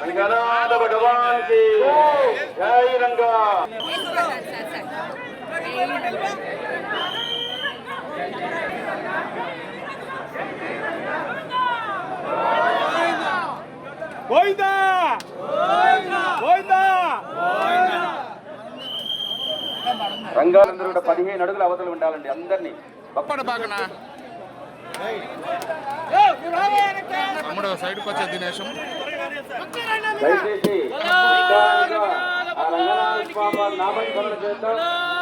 రంగనాథ భగవాన్ కి జై రంగా. గోవిందా గోవిందా. రంగాలందరూ 15 అడుగుల అవతల ఉండాలండి అందరినీ. తమ్ముడు సైడ్కి వచ్చే దినేశం దయచేసి రంగనాథ స్వామి వారి నామస్మరణ చేద్దాం.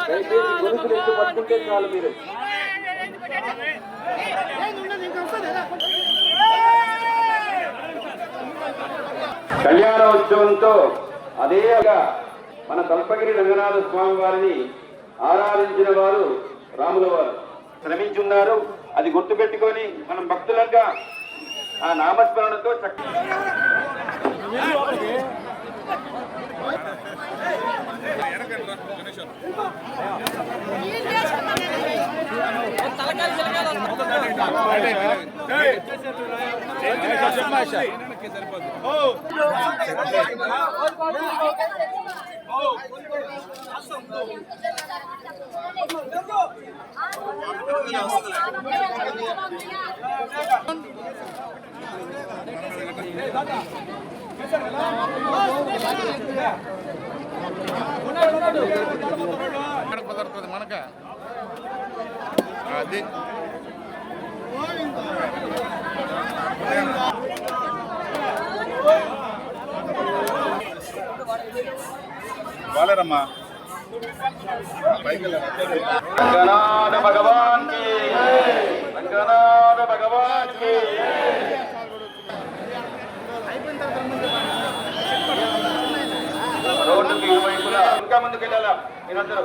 దయచేసి గొలుసులు ఎత్తు పట్టుకుంటే చాలు. మీరు కళ్యాణోత్సవంతో అదేగా మన తల్పగిరి రంగనాథ స్వామి వారిని ఆరాధించిన వారు రాముల వారు శ్రమించున్నారు. అది గుర్తుపెట్టుకొని మనం భక్తులంగా ఆ నామస్మరణతో కుదరుతుంది మనక అది వాళ్ళరమ్మా. రంగనాథ భగవాన్ కి రంగనాథ భగవాన్ కి. రోడ్డుకి ఇరువైపులా ఇంకా ముందుకు వెళ్ళాలా మీరందరూ.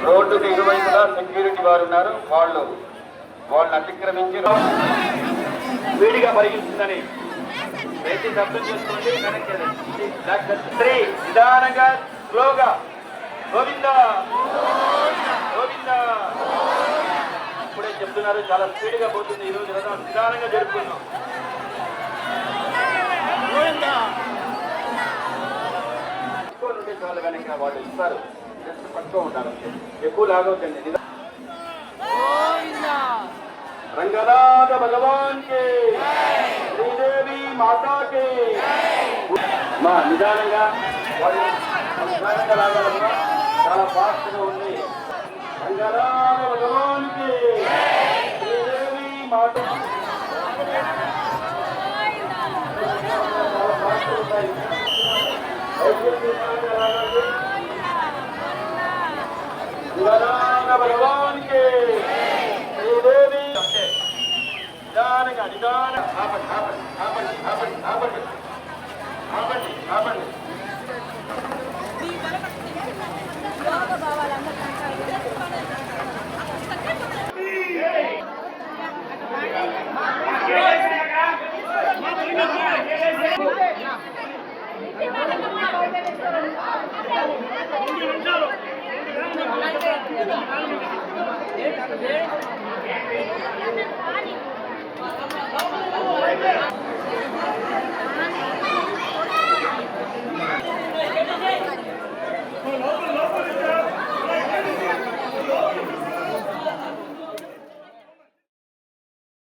రోడ్డుకి ఇరువైపులా సెక్యూరిటీ వారు ఉన్నారు. వాళ్ళని అతిక్రమించి వేడిగా పరిగెత్తుందని దయచేసి అర్థం చేసుకోండి. నిదానంగా స్లోగా గోవిందా గోవిందా. ఇప్పుడే చెప్తున్నారు చాలా స్పీడ్గా పోతుంది ఈరోజు రథం. నిదానంగా జరుపుకున్నాం. ఎక్కువ నుండి చాలు కానీ వాళ్ళు ఇస్తారు. జస్ట్ పట్టుకో ఉంటారు. ఎక్కువ లాగవుతుంది. రంగనాథ భగవాన్ కి శ్రీదేవి మాతా కి. మా నిదానంగా వాళ్ళు లాగాలమ్మా. చాలా ఫాస్ట్ గా ఉంది. రంగనాథ భగవాన్ కి శ్రీదేవి మాతా. చాలా ఫాస్ట్ ఉంటాయి. రంగనాథ భగవాన్ కి శ్రీదేవి. నిదానంగా నిదానంగా ఆపండి ఆపండి ఆపండి ఆపండి ఆపండి ఆపండి ఆపండి.